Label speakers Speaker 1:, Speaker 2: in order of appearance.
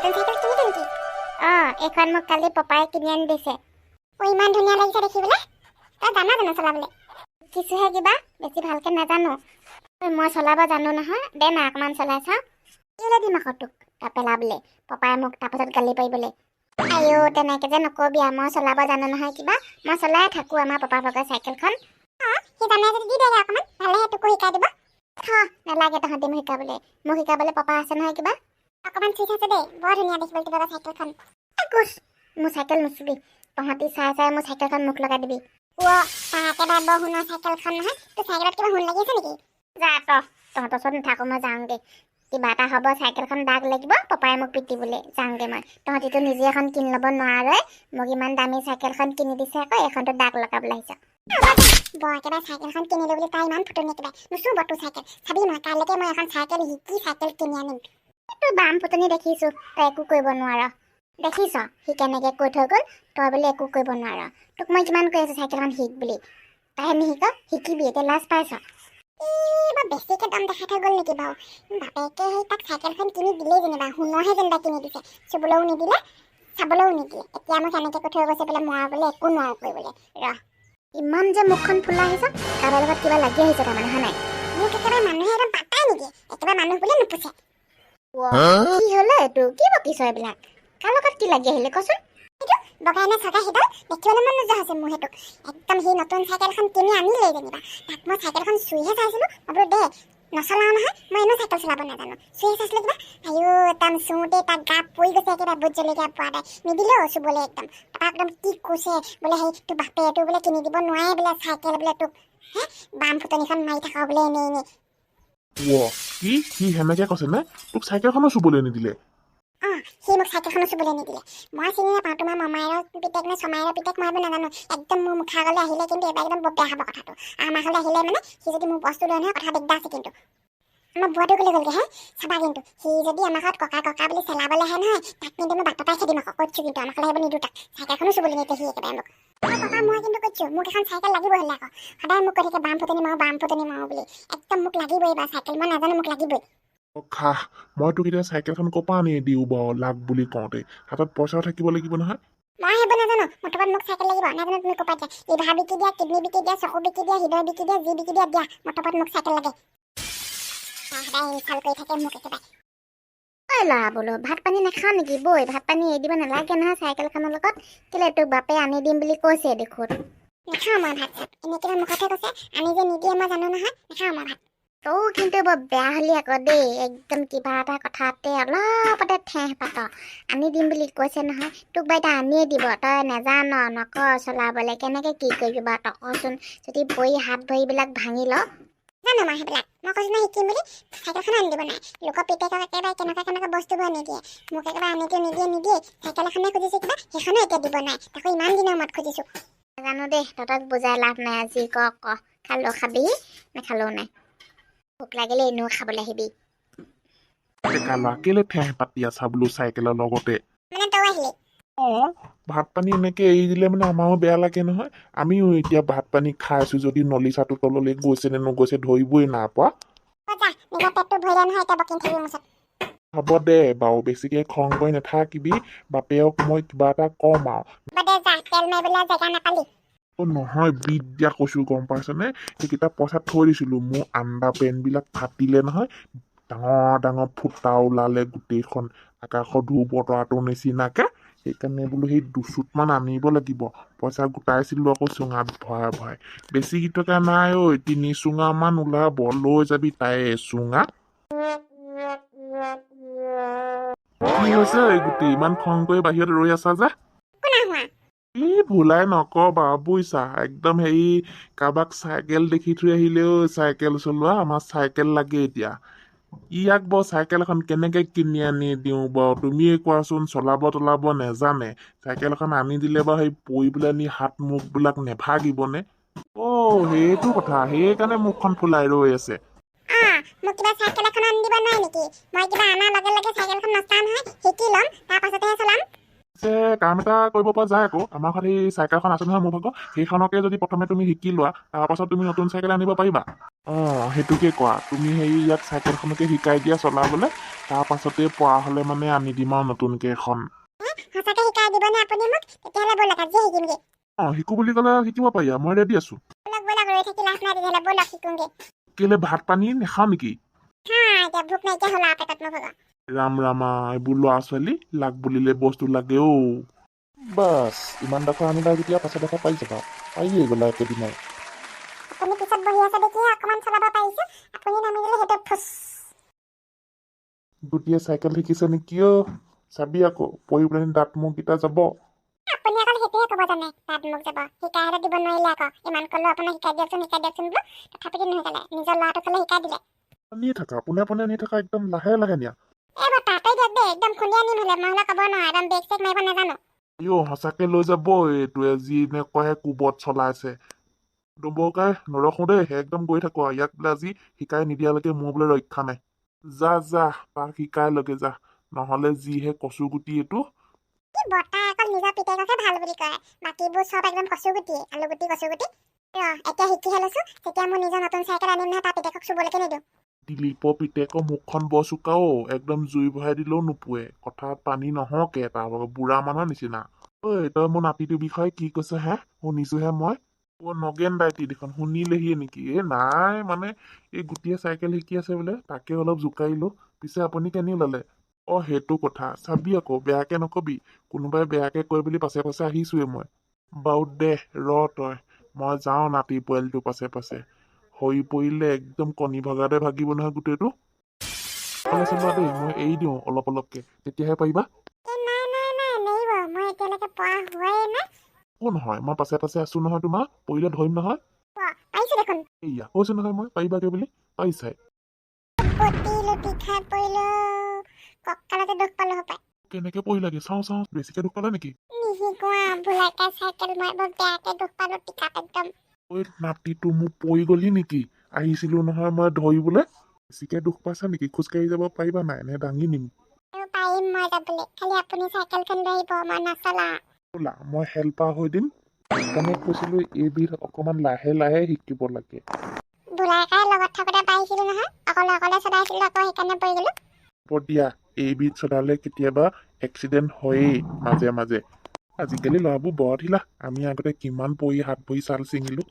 Speaker 1: নতুন চাইকেল কিনিলি নেকি?
Speaker 2: এইখন মোক কালি পপাই কিনি আনি দিছে।
Speaker 1: ইমান ধুনীয়া লাগিছে দেখিবলৈ। তই জানা জানো চলাবলৈ?
Speaker 2: কিছুহে কিবা বেছি ভালকে নাজানো। মই চলাব জানো নহয়, দে না অকণমান চলাই চাওঁ। কেলৈ দিম আকৌ তোক পেলাবলৈ, পপাই মোক তাৰপাছত গালি পাৰিবলৈ। আইঅ তেনেকে যে নকবি, মই চলাব জানো নহয় কিবা। মই চলাই থাকোঁ আমাৰ পপাৰ ভাগৰ চাইকেলখন।
Speaker 1: সি জানে যদি দি দেগে অকণমান, ভালেহে তোকো শিকাই দিব।
Speaker 2: নালাগে তহঁতি মোক শিকাবলৈ, মোক শিকাবলৈ পপা আছে নহয় কিবা।
Speaker 1: অকণমান চুই আছে দেই, বৰ ধুনীয়া দেখিবলৈ তোৰ চাইকেলখন।
Speaker 2: মোৰ চাইকেল নুচুবি, তহঁতি চাই চাই মোৰ চাইকেলখন মুখ লগাই দিবি।
Speaker 1: তাৰ একেবাৰে বৰ শুনৰ চাইকেলখন নহয়। তোৰ চাইকেলত কিবা শুন লাগি আছে নেকি?
Speaker 2: যা তহঁতৰ ওচৰত নাথাকোঁ, মই যাওঁগৈ। কিবা এটা হ'ব, চাইকেলখন দাগ লাগিব, পপাই মোক পিটিবলৈ যাওঁগৈ মই। তহঁতিতো নিজে এখন কিনি ল'ব নোৱাৰই, মোক ইমান দামী চাইকেলখন কিনি দিছে, আকৌ এইখনতো দাগ লগাবলৈ আহিছে।
Speaker 1: একেবাৰে চাইকেলখন কিনিলো বুলি তাই ইমান ফুটনি একেবাৰে নুচুব তোৰ চাইকেল। চাবি মই কাইলৈকে মই এখন চাইকেল শিকি চাইকেল কিনি আনিম।
Speaker 2: তোৰ বাম ফুটনি দেখিছোঁ, তই একো কৰিব নোৱাৰ। দেখিছ সি কেনেকৈ কৈ থৈ গ'ল, তই বোলে একো কৰিব নোৱাৰ। তোক মই কিমান কৈ আছোঁ চাইকেলখন শিক বুলি, তাইহে নিশিক, শিকিবি, এতিয়া লাজ পাইছ।
Speaker 1: বৰ বেছিকে দাম দেখাই থৈ গ'ল নেকি বাৰু? বাপেকে সেই তাক চাইকেলখন কিনি দিলেই যেনিবা, সোণৰহে যেনিবা কিনি দিছে। চুবলৈও নিদিলে, চাবলৈও নিদিলে। এতিয়া মোক এনেকৈ কৈ থৈ গৈছে বোলে মই বোলে একো নোৱাৰোঁ কৰিবলৈ।
Speaker 2: ইমান যে মুখখন ফুলা আহিছ, কাৰোবাৰ লগত কিবা লাগি আহিছে তাৰমানে, হয় নাই?
Speaker 1: মোক একেবাৰে মানুহে একদম পাতাই নেকি? একেবাৰে মানুহ বুলি নোপোছে।
Speaker 2: কি হ'লে এইটো, কি বকিছ এইবিলাক? কাৰ লগত কি লাগি আহিলে কচোন?
Speaker 1: বগাই নে চগাই সিডাল দেখিবলৈ মন নোযোৱা হৈছে মোৰ সেইটোক। একদম সি নতুন চাইকেলখন কিনি আনিলেই যেনিবা। তাক মই চাইকেলখন চুইহে চাইছিলোঁ, বোলো দে নচলাওঁ নহয়, মই এনেও চাইকেল চলাব নাজানো। চুইহে চাইছিলোঁ কিবা, একদম চুওঁতে তাক গা পৰি গৈছে একেবাৰে ভোট জলকীয়া পোৱা তাই। নিদিলেও চুবলৈ একদম। তাৰপৰা একদম কি কৈছে বোলে সেই তোৰ বাপে এইটো বোলে কিনি দিব নোৱাৰে বোলে চাইকেল বোলে তোক। বাম ফুটনিখন মাৰি থাকা বোলে এনেই এনেই।
Speaker 3: কি সি সেনেকে কৈছে নে? তোক চাইকেলখনো চুবলৈ নিদিলে?
Speaker 1: সি মোক চাইকেলখনো চুবলৈ নিদিলে। মই চিনি নাপাওঁ, তোমাৰ মামাইৰৰ পিতেক নে চমাইৰৰ পিতেক মই নাজানো। একদম মোৰ মুখৰ আগলৈ আহিলে কিন্তু এবাৰ একদম বৰ বেয়া হ'ব কথাটো। আমাৰ ঘৰলৈ আহিলে মানে সি যদি মোৰ বস্তু লৈ নহয় কথা দিগদাৰ আছে কিন্তু। আমাৰ বুঢ়াটো ক'লে গ'লগৈ চাবা কিন্তু সি যদি আমাৰ ঘৰত ককা ককা বুলি চেলাবলৈ আহে নহয়, তাক কিন্তু মই বাটৰ পৰাই খেদিম আকৌ, কৈছোঁ কিন্তু আমাৰ ঘৰলৈ আহিব নিদিওঁ তাক। চাইকেলখনো চুবলৈ নিদিয়ে সি একেবাৰে মোক। ককা মই কিন্তু কৈছোঁ মোক এখন চাইকেল লাগিব হ'লে আকৌ। সদায় মোক কৈ থাকে বাম ফুটনি মাৰো বুলি। একদম মোক লাগিবই এইবাৰ চাইকেল, মই নাজানো মোক লাগিবই।
Speaker 3: মই তোক এতিয়া চাইকেলখন ক'পা আনি দিওঁ বাৰু লাগ বুলি কওঁতে, হাতত পইচাও থাকিব লাগিব নহয়।
Speaker 1: মই সেইবোৰ নাজানো, মুঠত মোক চাইকেল লাগিব। নাজানো তুমি ক'পা দিয়া, লিভাৰ বিকি দিয়া, কিডনী বিকি দিয়া, চকু বিকি দিয়া, হৃদয় বিকি দিয়া, যি বিকি দিয়া দিয়া, মুঠত মোক চাইকেল লাগে। সদায় ইনচাল কৰি থাকে মোক একেবাৰে।
Speaker 2: ল'ৰা বোলো ভাত পানী নাখাওঁ নেকি? বৈ ভাত পানী এৰি দিব নালাগে নহয় চাইকেলখনৰ লগত। কেলৈ তোক বাপে আনি দিম বুলি কৈছে দেখোন।
Speaker 1: নাখাওঁ মই ভাত চাত, এনেই কিবা মুখতে কৈছে আনি যে নিদিয়ে মই জানো নহয়, নাখাওঁ মই ভাত।
Speaker 2: তৌ কিন্তু বৰ বেয়া হ'লি আকৌ দেই, একদম কিবা এটা কথাতে অলপতে ঠেহ পাত। আনি দিম বুলি কৈছে নহয়, তোক বা এতিয়া আনিয়ে দিব। তই নেজান নকৰ চলাবলৈ, কেনেকৈ কি কৰিবি বাৰু তই কচোন? যদি ভৰি হাত ভৰিবিলাক ভাঙি ল।
Speaker 1: জানো মই সেইবিলাক, মই কৈছোঁ নহয় শিকিম বুলি, চাইকেলখন আনি দিব নাই। লোকৰ পিতেকক একেবাৰে কেনেকুৱা বস্তুবোৰ আনি দিয়ে, মোক একেবাৰে আনিটো নিদিয়ে। চাইকেল এখনে খুজিছে কিবা, সেইখনো এতিয়া দিব নাই। তাকো ইমান দিনৰ মূৰত খুজিছোঁ।
Speaker 2: নাজানো দেই, তহঁতক বুজাই লাভ নাই। আজি ক খালেও খাবি, নেখালেও নাই। ভোক লাগিলে এনেও খাবলৈ আহিবি।
Speaker 3: কেলে ঠেহ পাতি আছা বোলো চাইকেলৰ লগতে?
Speaker 1: মানে তই আহিলি
Speaker 3: ভাত পানী এনেকে এৰি দিলে মানে আমাৰো বেয়া লাগে নহয়। আমিও এতিয়া ভাত পানী খাইছো যদি নলিচাটো তললৈ গৈছে নে নগৈছে ধৰিবই নাই পোৱা।
Speaker 1: যা নিজৰ পেটটো ভৰিলে নহয়, এতিয়া বকিং থাকিব মোৰ ওচৰত।
Speaker 3: হ'ব দে বাৰু, বেছিকে খং কৰি নাথাকিবি। বাপেৰক মই কিবা এটা কম আৰু।
Speaker 1: হ'ব দে যা, তেল মাৰিবলৈ জেগা নাপালি।
Speaker 3: নহয় বিদ দিয়া কৈছো গম পাইছনে? সেইকেইটা পইচা থৈ দিছিলো, মোৰ আণ্ডাৰ পেণ্ট বিলাক ফাটিলে নহয়, ডাঙৰ ডাঙৰ ফুটা ওলালে গোটেইখন, আকাশৰ ধূপ বতৰাটোৰ নিচিনাকে। সেইকাৰণে বোলো সেই দুচুটমান আনিব লাগিব। পইচা গোটাইছিলো আকৌ চুঙাত ভৰাই। বেছি টকা নাই ঐ, 3 চুঙামান ওলাব, লৈ যাবি তাই চুঙা। কি হৈছে গোটেই ইমান খং কৰি বাহিৰত ৰৈ আছা যে? ভুলাই নকবা বুইছা, একদম হেৰি কাৰোবাক চাইকেল দেখি থৈ আহিলেও চাইকেল চলোৱা, আমাৰ চাইকেল লাগে এতিয়া। ইয়াক বাৰু চাইকেল এখন কেনেকে কিনি আনি দিওঁ বাৰু, তুমিয়ে কোৱাচোন? চলাব তলাব নেজানে, চাইকেল এখন আনি দিলে বাৰু সেই পৰি পেলাই নি হাত মুখ বিলাক নেভাগিবনে? সেইটো কথা, সেইকাৰণে মুখখন ফুলাই ৰৈ আছে।
Speaker 1: মোক কিবা চাইকেল এখন আনি দিব নোৱাৰে নেকি? মই কিবা আনাৰ লগে লগে চাইকেলখন নচলাওঁ নহয়, শিকি ল'ম, তাৰ পাছতহে চলাম।
Speaker 3: পিছে কাম এটা কৰিব পৰা যায় আকৌ আমাৰ ঘৰত সেই চাইকেলখন আছে নহয় মোৰ ভাগৰ সেইখনকে যদি প্ৰথমে তুমি শিকি লোৱা তাৰপাছত তুমি নতুন চাইকেল আনিব পাৰিবা সেইটোকে কোৱা তুমি সেই ইয়াত চাইকেলখনকে শিকাই দিয়া চলাবলৈ তাৰপাছতে পৰা হ'লে মানে আনি দিম আৰু নতুনকৈ এখন
Speaker 1: সঁচাকে শিকাই দিবনে আপুনি মোক তেতিয়াহ'লে ব'লক আজিয়ে শিকিমগে
Speaker 3: শিকো বুলি ক'লে শিকিব পাৰি মই ৰেডি আছো
Speaker 1: ব'লক ৰৈ থাকি লাভ নাই তেতিয়াহ'লে ব'লক শিকোগে
Speaker 3: কেলে ভাত পানী নাখাওঁ নেকি
Speaker 1: এতিয়া ভোক নাইকিয়া হ'ল আৰু পেটত মোৰ ভাগৰ
Speaker 3: ৰাম ৰামা এইবোৰ ল'ৰা ছোৱালী লাগ বুলিলে বস্তু লাগে বাছ ইমান ডোখৰ আনিলা যেতিয়া পাছত ডোখৰ পাই যাবা পাৰিয়ে গ'লা একেদিনাই
Speaker 1: আপুনি পিছত বহি আছে দেখিহে অকণমান চলাব পাৰিছো আপুনি নামি গ'লে সেইটো ফুচ
Speaker 3: গোটেই চাইকেল শিকিছে নেকি চাবি আকৌ পৰি পেলাই দাঁত মুখকেইটা যাব
Speaker 1: আপুনি অকল সেইটোহে ক'ব জানে তাত মোক যাব শিকাই এটা দিব নোৱাৰিলে আকৌ ইমান ক'লো আপোনাক শিকাই দিয়কচোন বোলো তথাপিতো নুশিকালে নিজৰ ল'ৰাটোক ক'লে শিকাই দিলে
Speaker 3: নি থাকা পোনে পোনে নি থাকা একদম লাহে লাহে নিয়া
Speaker 1: এইবাৰ তাতেই দিয়ক দেই একদম খুন্দিয়া নিম হ'লে মই হ'লে ক'ব নোৱাৰো একদম বেগ চেক মাৰিব নাজানো
Speaker 3: সঁচাকে লৈ যাব এইটোৱে যি এনেকুৱাহে কোবত চলাইছে দুবৰকাই নৰখো দেই একদম গৈ থাকো ইয়াক বোলে আজি শিকাই নিদিয়ালৈকে মোৰ বোলে ৰক্ষা নাই যা তাক শিকাই লগে যা নহ'লে যিহে কচু গুটি এইটো
Speaker 1: বৰ্তাই অকল নিজৰ পিতেককে ভাল বুলি কয় বাকীবোৰ চব একদম কচুগুটি আলুগুটি কচুগুটি এতিয়া শিকিহে লৈছো তেতিয়া মোৰ নিজৰ নতুন চাইকেল আনিম নহয় তাৰ পিতেকক চুবলৈকে নিদিওঁ
Speaker 3: দিলীপৰ পিতেকৰ মুখখন বৰ চোকাও একদম জুই বহাই দিলেও নোপোৱে কথাত পানী নহকে তাৰ বুঢ়া মানুহৰ নিচিনা তই মোৰ নাতিটোৰ বিষয়ে কি কৈছ হে শুনিছোহে মই নগেন দাইটি দেখোন শুনিলেহিয়ে নেকি নাই মানে এই গোটেই চাইকেল শিকি আছে বোলে তাকে অলপ জোকাৰিলো পিছে আপুনি কেনি ওলালে সেইটো কথা চাবি আকৌ বেয়াকে নকবি কোনোবাই বেয়াকে কৈ বুলি পাছে পাছে আহিছোৱে মই বাৰু দে তই মই যাওঁ নাতি পোৱালিটো পাছে পাছে হৈ পৰিলে একদম কণী ভগাতে ভাগিব নহয় গোটেইটো দেই মই এৰি দিওঁ অলপ অলপকে তেতিয়াহে পাৰিবা
Speaker 1: নাই মই এতিয়ালৈকে পৰা হোৱাই নাই
Speaker 3: নহয় মই পাছে পাছে আছো নহয় তোমাৰ পৰিলে ধৰিম নহয়
Speaker 1: পাৰিছো দেখোন
Speaker 3: এয়া কৈছো নহয় মই পাৰিবাগে বুলি পাৰিছাই
Speaker 1: লুটি খাই পৰিলো কঁকালতে দুখ পালো হপাই
Speaker 3: কেনেকে পৰিলাগে চাওঁ বেছিকে দুখ পালা নেকি
Speaker 1: নিশিকোৱা ভুলাকে চাইকেল মাৰিব বেয়াকে দুখ পালো টিকাত একদম
Speaker 3: নাতিটো মোক পৰি গলি নেকি আহিছিলো নহয় মই ধৰিবলৈ বেছিকে দুখ পাইছা নেকি খোজকাঢ়ি যাব পাৰিবা নাই নে দাঙি নিম
Speaker 1: পাৰিম মই যাবলৈ খালি আপুনি চাইকেলখন লৈ আহিব মই নচলা
Speaker 3: ব'লা মই হেল্পাৰ হৈ দিম সেইকাৰণে কৈছিলো এইবিধ অকমান লাহে লাহে শিকিব লাগে
Speaker 1: ভুলাকাই লগত থাকোতে পাৰিছিলো নহয় অকলে চলাইছিলো আকৌ সেইকাৰণে পৰি গলো
Speaker 3: দিয়া এইবিধ চলালে কেতিয়াবা এক্সিডেণ্ট হয়েই মাজে মাজে আজিকালি ল'ৰাবোৰ বৰ ঢিলা আমি আগতে কিমান পৰি হাত ভৰি ছাল ছিঙিলো